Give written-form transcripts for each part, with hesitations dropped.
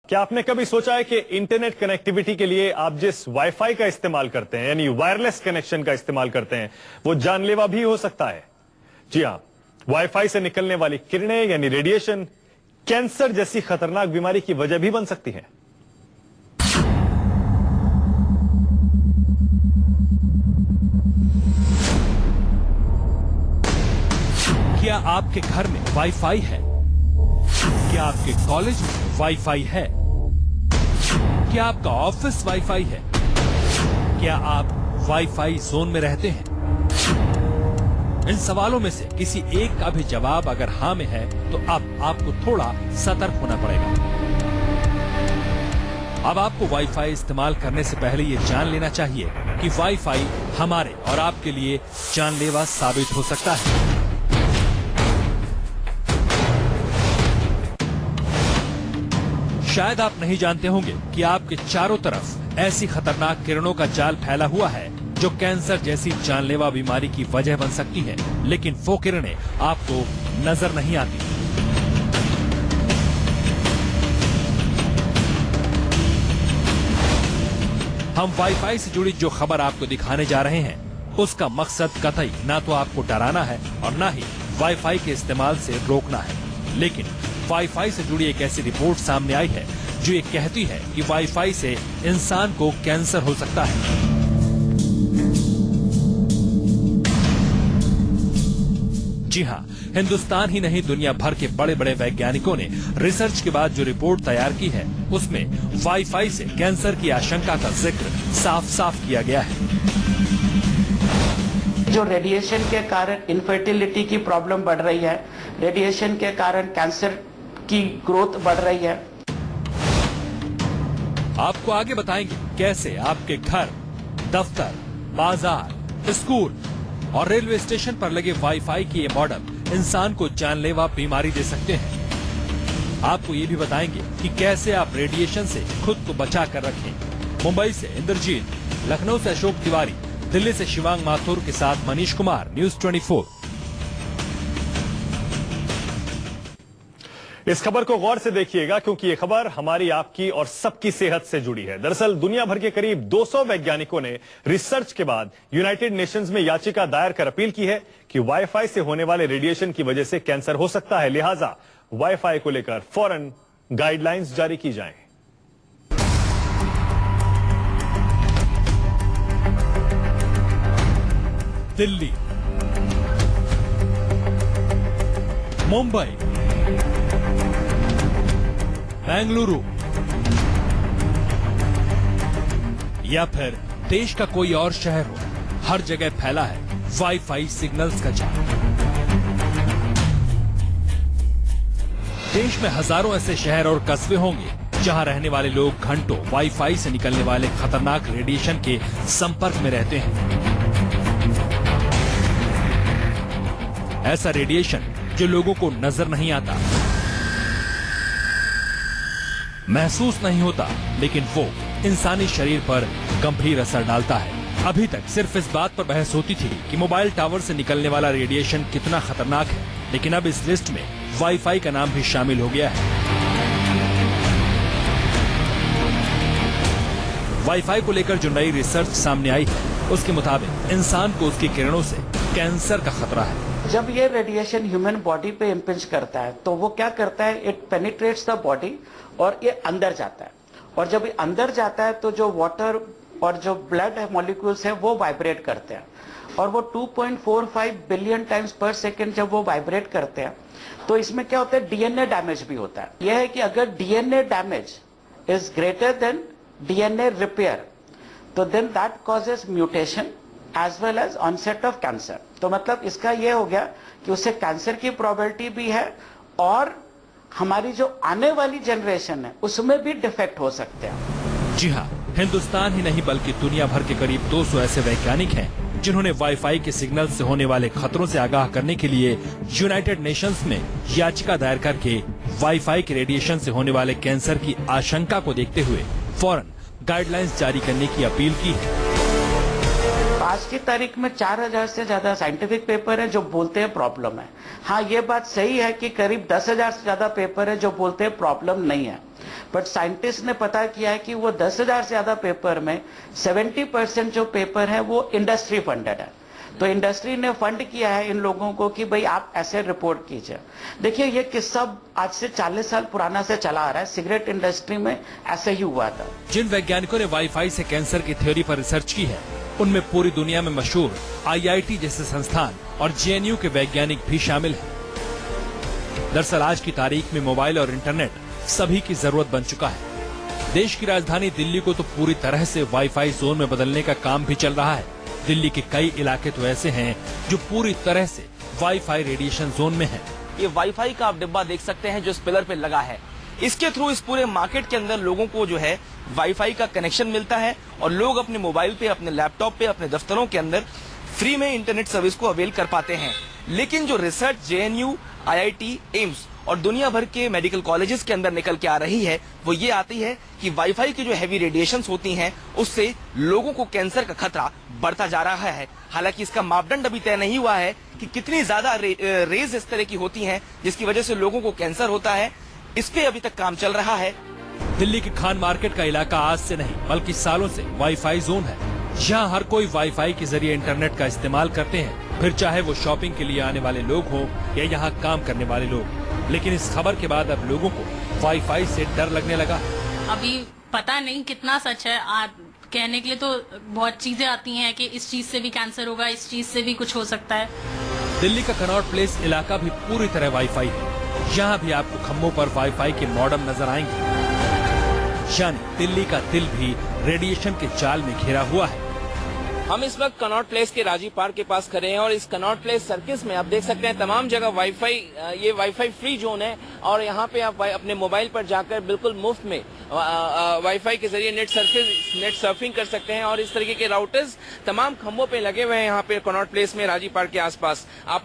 क्या आपने कभी सोचा है कि इंटरनेट कनेक्टिविटी के लिए आप जिस वाईफाई का इस्तेमाल करते हैं यानी वायरलेस कनेक्शन का इस्तेमाल करते हैं वो जानलेवा भी हो सकता है? जी हां, वाईफाई से निकलने वाली किरणें यानी रेडिएशन कैंसर जैसी खतरनाक बीमारी की वजह भी बन सकती है। क्या आपके घर में वाईफाई है? क्या आपके कॉलेज में वाईफाई है? क्या आपका ऑफिस वाईफाई है? क्या आप वाईफाई जोन में रहते हैं? इन सवालों में से किसी एक का भी जवाब अगर हाँ में है तो अब आपको थोड़ा सतर्क होना पड़ेगा। अब आपको वाईफाई इस्तेमाल करने से पहले ये जान लेना चाहिए कि वाईफाई हमारे और आपके लिए जानलेवा साबित हो सकता है। शायद आप नहीं जानते होंगे कि आपके चारों तरफ ऐसी खतरनाक किरणों का जाल फैला हुआ है जो कैंसर जैसी जानलेवा बीमारी की वजह बन सकती है, लेकिन वो किरणें आपको नजर नहीं आती। हम वाईफाई से जुड़ी जो खबर आपको दिखाने जा रहे हैं उसका मकसद कतई ना तो आपको डराना है और ना ही वाईफाई के इस्तेमाल से रोकना है, लेकिन वाईफाई से जुड़ी एक ऐसी रिपोर्ट सामने आई है जो ये कहती है कि वाईफाई से इंसान को कैंसर हो सकता है। जी हां, हिंदुस्तान ही नहीं दुनिया भर के बड़े बड़े वैज्ञानिकों ने रिसर्च के बाद जो रिपोर्ट तैयार की है उसमें वाईफाई से कैंसर की आशंका का जिक्र साफ साफ किया गया है। जो रेडिएशन के कारण इनफर्टिलिटी की प्रॉब्लम बढ़ रही है, रेडिएशन के कारण कैंसर की ग्रोथ बढ़ रही है। आपको आगे बताएंगे कैसे आपके घर, दफ्तर, बाजार, स्कूल और रेलवे स्टेशन पर लगे वाईफाई की ये मॉडल इंसान को जानलेवा बीमारी दे सकते हैं। आपको ये भी बताएंगे कि कैसे आप रेडिएशन से खुद को बचा कर रखें। मुंबई से इंद्रजीत, लखनऊ से अशोक तिवारी, दिल्ली से शिवांग माथुर के साथ मनीष कुमार, न्यूज 24। इस खबर को गौर से देखिएगा क्योंकि ये खबर हमारी, आपकी और सबकी सेहत से जुड़ी है। दरअसल दुनिया भर के करीब 200 वैज्ञानिकों ने रिसर्च के बाद यूनाइटेड नेशंस में याचिका दायर कर अपील की है कि वाईफाई से होने वाले रेडिएशन की वजह से कैंसर हो सकता है, लिहाजा वाईफाई को लेकर फौरन गाइडलाइंस जारी की जाएं। दिल्ली, मुंबई, बेंगलुरु या फिर देश का कोई और शहर हो, हर जगह फैला है वाईफाई सिग्नल्स का जाल। देश में हजारों ऐसे शहर और कस्बे होंगे जहां रहने वाले लोग घंटों वाईफाई से निकलने वाले खतरनाक रेडिएशन के संपर्क में रहते हैं। ऐसा रेडिएशन जो लोगों को नजर नहीं आता, महसूस नहीं होता, लेकिन वो इंसानी शरीर पर गंभीर असर डालता है। अभी तक सिर्फ इस बात पर बहस होती थी कि मोबाइल टावर से निकलने वाला रेडिएशन कितना खतरनाक है, लेकिन अब इस लिस्ट में वाईफाई का नाम भी शामिल हो गया है। वाईफाई को लेकर जो नई रिसर्च सामने आई है उसके मुताबिक इंसान को उसकी किरणों से कैंसर का खतरा है। जब ये रेडिएशन ह्यूमन बॉडी पे इम्पिंज करता है तो वो क्या करता है, इट पेनिट्रेट्स द बॉडी और ये अंदर जाता है, और जब ये अंदर जाता है तो जो वाटर और जो ब्लड मॉलिक्यूल्स है वो वाइब्रेट करते हैं, और वो 2.45 बिलियन टाइम्स पर सेकेंड जब वो वाइब्रेट करते हैं तो इसमें क्या होता है, डीएनए डैमेज भी होता है। यह है कि अगर DNA damage is greater than DNA repair तो then that causes mutation as well as onset of cancer. तो मतलब इसका यह हो गया कि उससे कैंसर की प्रोबेबिलिटी भी है और हमारी जो आने वाली जनरेशन है उसमें भी डिफेक्ट हो सकते हैं। जी हाँ, हिंदुस्तान ही नहीं बल्कि दुनिया भर के करीब 200 ऐसे वैज्ञानिक हैं जिन्होंने वाईफाई के सिग्नल से होने वाले खतरों से आगाह करने के लिए यूनाइटेड नेशंस में याचिका दायर करके वाईफाई के रेडिएशन से होने वाले कैंसर की आशंका को देखते हुए फौरन गाइडलाइंस जारी करने की अपील की है। आज की तारीख में 4000 से ज्यादा साइंटिफिक पेपर है जो बोलते हैं प्रॉब्लम है। हाँ, ये बात सही है कि करीब 10,000 से ज्यादा पेपर है जो बोलते हैं प्रॉब्लम नहीं है, बट साइंटिस्ट ने पता किया है कि वो 10,000 से ज्यादा पेपर में 70% जो पेपर है वो इंडस्ट्री फंडेड है। तो इंडस्ट्री ने फंड किया है इन लोगों को कि भाई आप ऐसे रिपोर्ट कीजिए। देखिए ये किस्सा आज से 40 साल पुराना से चला आ रहा है, सिगरेट इंडस्ट्री में ऐसे ही हुआ था। जिन वैज्ञानिकों ने वाईफाई से कैंसर की थ्योरी पर रिसर्च की है, उनमें पूरी दुनिया में मशहूर IIT जैसे संस्थान और JNU के वैज्ञानिक भी शामिल हैं। दरअसल आज की तारीख में मोबाइल और इंटरनेट सभी की जरूरत बन चुका है। देश की राजधानी दिल्ली को तो पूरी तरह से वाईफाई जोन में बदलने का काम भी चल रहा है। दिल्ली के कई इलाके तो ऐसे हैं जो पूरी तरह से वाईफाई रेडिएशन जोन में हैं। ये वाईफाई का आप डिब्बा देख सकते हैं जो इस पिलर पे लगा है। इसके थ्रू इस पूरे मार्केट के अंदर लोगों को जो है वाईफाई का कनेक्शन मिलता है और लोग अपने मोबाइल पे, अपने लैपटॉप पे, अपने दफ्तरों के अंदर फ्री में इंटरनेट सर्विस को अवेल कर पाते हैं। लेकिन जो रिसर्च JNU, IIT, एम्स और दुनिया भर के मेडिकल कॉलेजेस के अंदर निकल के आ रही है वो ये आती है कि वाईफाई की जो हैवी रेडिएशंस होती हैं उससे लोगों को कैंसर का खतरा बढ़ता जा रहा है। हालांकि इसका मापदंड अभी तय नहीं हुआ है कि कितनी ज्यादा रेज इस तरह की होती हैं जिसकी वजह से लोगों को कैंसर होता है। इस पे अभी तक काम चल रहा है। दिल्ली के खान मार्केट का इलाका आज से नहीं बल्कि सालों से वाईफाई जोन है। यहाँ हर कोई वाईफाई के जरिए इंटरनेट का इस्तेमाल करते हैं, फिर चाहे वो शॉपिंग के लिए आने वाले लोग हों या यहाँ काम करने वाले लोग। लेकिन इस खबर के बाद अब लोगों को वाईफाई से डर लगने लगा। अभी पता नहीं कितना सच है। कहने के लिए तो बहुत चीजें आती हैं कि इस चीज से भी कैंसर होगा, इस चीज से भी कुछ हो सकता है। दिल्ली का कनॉट प्लेस इलाका भी पूरी तरह वाईफाई है। यहाँ भी आपको खम्भों पर वाईफाई के मॉडेम नजर आएंगे। यानी दिल्ली का दिल भी रेडिएशन के जाल में घिरा हुआ है। हम इस वक्त कनॉट प्लेस के राजीव पार्क के पास खड़े हैं और इस कनॉट प्लेस सर्किस में आप देख सकते हैं तमाम जगह वाईफाई, ये वाईफाई फ्री जोन है और यहाँ पे आप अपने मोबाइल पर जाकर बिल्कुल मुफ्त में वाईफाई के जरिए नेट सर्फिंग कर सकते हैं। और इस तरीके के राउटर्स तमाम खंभों पे लगे हुए हैं यहाँ पे कनॉट प्लेस में, राजीव पार्क के आसपास। आप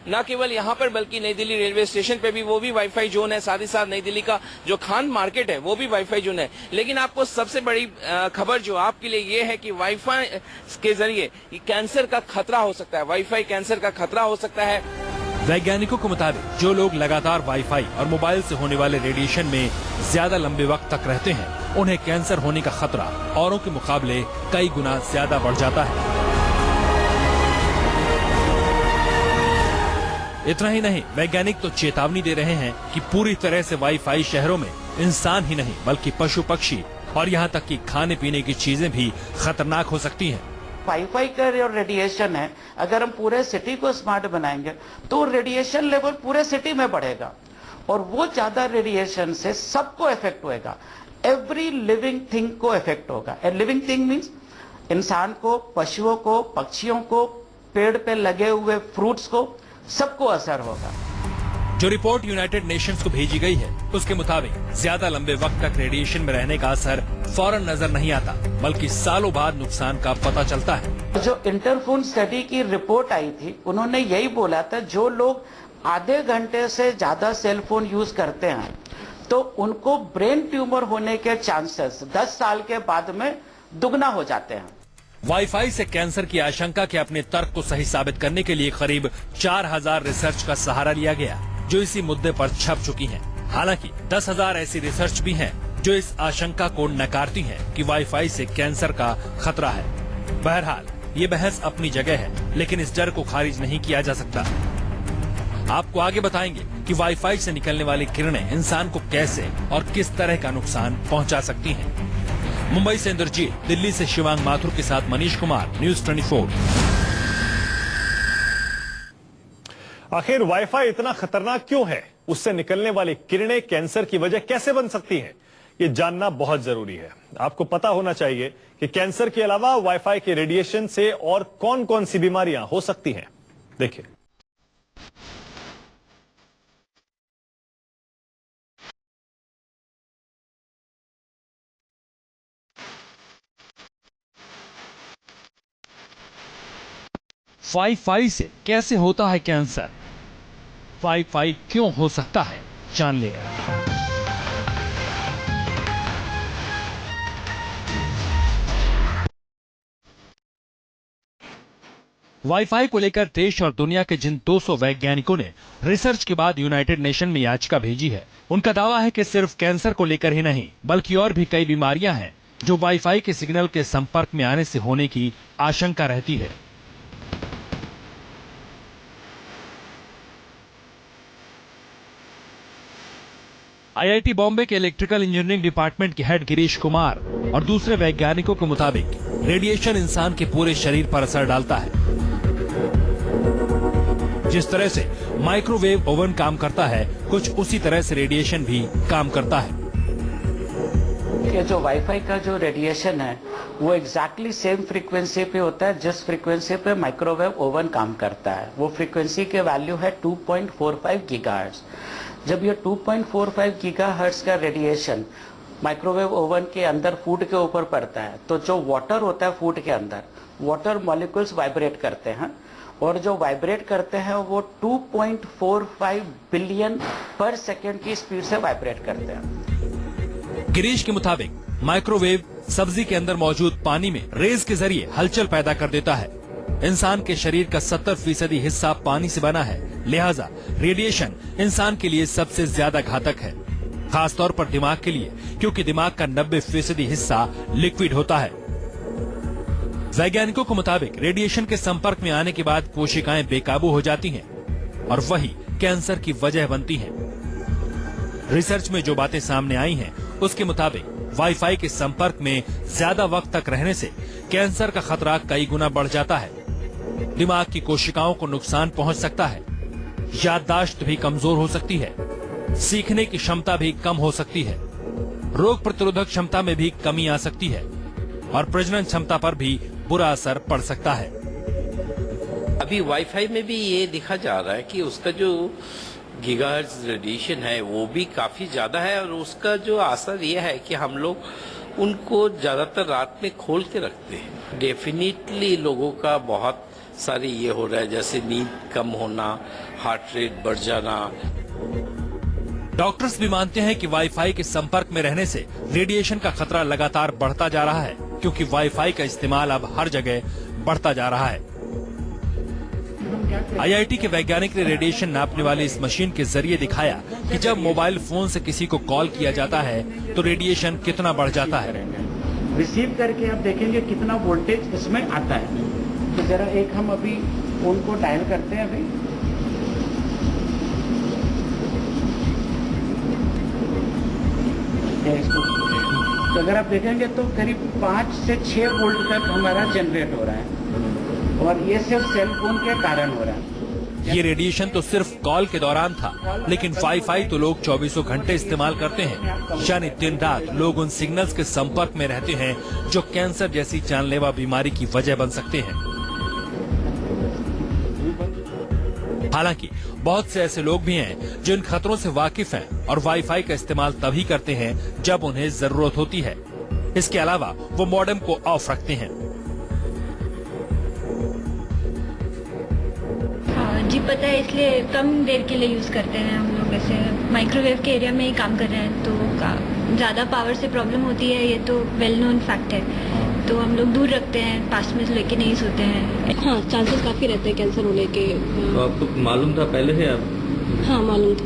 न केवल यहाँ पर बल्कि नई दिल्ली रेलवे स्टेशन पे भी वो भी वाईफाई जोन है। साथ ही साथ नई दिल्ली का जो खान मार्केट है वो भी वाईफाई जोन है। लेकिन आपको सबसे बड़ी खबर जो आपके लिए ये है कि वाईफाई के जरिए कैंसर का खतरा हो सकता है। वाईफाई कैंसर का खतरा हो सकता है। वैज्ञानिकों के मुताबिक जो लोग लगातार वाईफाई और मोबाइल से होने वाले रेडिएशन में ज्यादा लंबे वक्त तक रहते हैं, उन्हें कैंसर होने का खतरा औरों के मुकाबले कई गुना ज्यादा बढ़ जाता है। इतना ही नहीं, वैज्ञानिक तो चेतावनी दे रहे हैं कि पूरी तरह से वाईफाई शहरों में इंसान ही नहीं बल्कि पशु पक्षी और यहाँ तक कि खाने पीने की चीजें भी खतरनाक हो सकती हैं। वाईफाई का जो रेडिएशन है, अगर हम पूरे सिटी को स्मार्ट बनाएंगे तो रेडिएशन लेवल पूरे सिटी में बढ़ेगा और वो ज्यादा रेडिएशन से सबको इफेक्ट होएगा। एवरी लिविंग थिंग को इफेक्ट होगा। ए लिविंग थिंग मीन्स इंसान को, पशुओं को, पक्षियों को, पेड़ पे लगे हुए फ्रूट्स को, सबको असर होगा। जो रिपोर्ट यूनाइटेड नेशंस को भेजी गई है उसके मुताबिक ज्यादा लंबे वक्त तक रेडिएशन में रहने का असर फौरन नजर नहीं आता बल्कि सालों बाद नुकसान का पता चलता है। जो इंटरफोन स्टडी की रिपोर्ट आई थी उन्होंने यही बोला था जो लोग आधे घंटे से ज्यादा सेल फोन यूज करते हैं तो उनको ब्रेन ट्यूमर होने के चांसेस 10 साल के बाद में दुगना हो जाते हैं। वाईफाई से कैंसर की आशंका के अपने तर्क को सही साबित करने के लिए करीब 4000 रिसर्च का सहारा लिया गया जो इसी मुद्दे पर छप चुकी हैं। हालांकि 10,000 ऐसी रिसर्च भी हैं जो इस आशंका को नकारती हैं कि वाईफाई से कैंसर का खतरा है। बहरहाल ये बहस अपनी जगह है लेकिन इस डर को खारिज नहीं किया जा सकता। आपको आगे बताएंगे कि वाईफाई से निकलने वाली किरणें इंसान को कैसे और किस तरह का नुकसान पहुंचा सकती हैं। मुंबई से इंद्रजीत, दिल्ली से शिवांग माथुर के साथ मनीष कुमार, न्यूज 24। आखिर वाईफाई इतना खतरनाक क्यों है? उससे निकलने वाली किरणें कैंसर की वजह कैसे बन सकती हैं? ये जानना बहुत जरूरी है। आपको पता होना चाहिए कि कैंसर के अलावा वाईफाई के रेडिएशन से और कौन कौन सी बीमारियां हो सकती हैं। देखिए, वाईफाई से कैसे होता है कैंसर, वाईफाई क्यों हो सकता है, जान ले। वाईफाई को लेकर देश और दुनिया के जिन 200 वैज्ञानिकों ने रिसर्च के बाद यूनाइटेड नेशन में याचिका भेजी है, उनका दावा है कि सिर्फ कैंसर को लेकर ही नहीं बल्कि और भी कई बीमारियां हैं जो वाईफाई के सिग्नल के संपर्क में आने से होने की आशंका रहती है। आईआईटी बॉम्बे के इलेक्ट्रिकल इंजीनियरिंग डिपार्टमेंट के हेड गिरीश कुमार और दूसरे वैज्ञानिकों के मुताबिक रेडिएशन इंसान के पूरे शरीर पर असर डालता है। जिस तरह से माइक्रोवेव ओवन काम करता है, कुछ उसी तरह से रेडिएशन भी काम करता है। ये जो वाईफाई का जो रेडिएशन है वो एग्जैक्टली सेम फ्रीक्वेंसी पे होता है जिस फ्रीक्वेंसी पे माइक्रोवेव ओवन काम करता है। वो फ्रीक्वेंसी के वैल्यू है 2.45 गीगाहर्ट्ज। जब ये 2.45 गीगाहर्ट्ज का रेडिएशन माइक्रोवेव ओवन के अंदर फूड के ऊपर पड़ता है तो जो वाटर होता है फूड के अंदर, वाटर मॉलिक्यूल्स वाइब्रेट करते हैं और जो वाइब्रेट करते हैं वो 2.45 बिलियन पर सेकेंड की स्पीड से वाइब्रेट करते हैं। गिरीश के मुताबिक माइक्रोवेव सब्जी के अंदर मौजूद पानी में रेज के जरिए हलचल पैदा कर देता है। इंसान के शरीर का 70% हिस्सा पानी से बना है, लिहाजा रेडिएशन इंसान के लिए सबसे ज्यादा घातक है, खासतौर पर दिमाग के लिए, क्योंकि दिमाग का 90% हिस्सा लिक्विड होता है। वैज्ञानिकों के मुताबिक रेडिएशन के संपर्क में आने के बाद कोशिकाएं बेकाबू हो जाती हैं और वही कैंसर की वजह बनती हैं। रिसर्च में जो बातें सामने आई हैं, उसके मुताबिक वाईफाई के संपर्क में ज्यादा वक्त तक रहने से कैंसर का खतरा कई गुना बढ़ जाता है। दिमाग की कोशिकाओं को नुकसान पहुंच सकता है, याददाश्त भी कमजोर हो सकती है, सीखने की क्षमता भी कम हो सकती है, रोग प्रतिरोधक क्षमता में भी कमी आ सकती है और प्रजनन क्षमता पर भी बुरा असर पड़ सकता है। अभी वाईफाई में भी ये देखा जा रहा है कि उसका जो गीगाहर्ट्ज रेडिएशन है वो भी काफी ज्यादा है और उसका जो असर ये है कि हम लोग उनको ज्यादातर रात में खोल के रखते हैं। डेफिनेटली लोगों का बहुत सारी ये हो रहा है, जैसे नींद कम होना, हार्ट रेट बढ़ जाना। डॉक्टर्स भी मानते हैं कि वाईफाई के संपर्क में रहने से रेडिएशन का खतरा लगातार बढ़ता जा रहा है, क्योंकि वाईफाई का इस्तेमाल अब हर जगह बढ़ता जा रहा है। आईआईटी के वैज्ञानिक ने रेडिएशन नापने वाली इस मशीन के जरिए दिखाया कि जब मोबाइल फोन से किसी को कॉल किया जाता है तो रेडिएशन कितना बढ़ जाता है। रिसीव करके आप देखेंगे कितना वोल्टेज इसमें आता है। तो जरा एक हम अभी फोन को डायल करते हैं। अभी तो अगर आप देखेंगे तो करीब 5 से 6 वोल्ट तक हमारा जनरेट हो रहा है और ये सिर्फ सेल फोन के कारण हो रहा है। ये रेडिएशन तो सिर्फ कॉल के दौरान था, लेकिन वाईफाई तो लोग 24 घंटे इस्तेमाल करते हैं, यानी दिन रात लोग उन सिग्नल्स के संपर्क में रहते हैं जो कैंसर जैसी जानलेवा बीमारी की वजह बन सकते हैं। हालांकि बहुत से ऐसे लोग भी हैं जो इन खतरों से वाकिफ हैं और वाईफाई का इस्तेमाल तभी करते हैं जब उन्हें जरूरत होती है। इसके अलावा वो मॉडेम को ऑफ रखते हैं। जी पता है, इसलिए कम देर के लिए यूज़ करते हैं हम लोग। ऐसे माइक्रोवेव के एरिया में ही काम कर रहे हैं तो ज़्यादा पावर से प्रॉब्लम होती है, ये तो वेल नोन फैक्ट है। तो हम लोग दूर रखते हैं, पास में लेके नहीं सोते हैं। हाँ, चांसेस काफ़ी रहते हैं कैंसर होने के। तो आपको मालूम था पहले से? आप हाँ, मालूम था।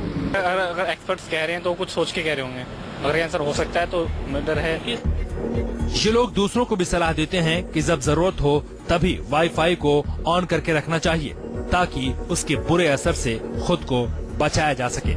अगर एक्सपर्ट्स कह रहे हैं तो कुछ सोच के कह रहे होंगे। अगर कैंसर हो सकता है तो डर है। ये लोग दूसरों को भी सलाह देते हैं कि जब जरूरत हो तभी वाईफाई को ऑन करके रखना चाहिए, ताकि उसके बुरे असर से खुद को बचाया जा सके।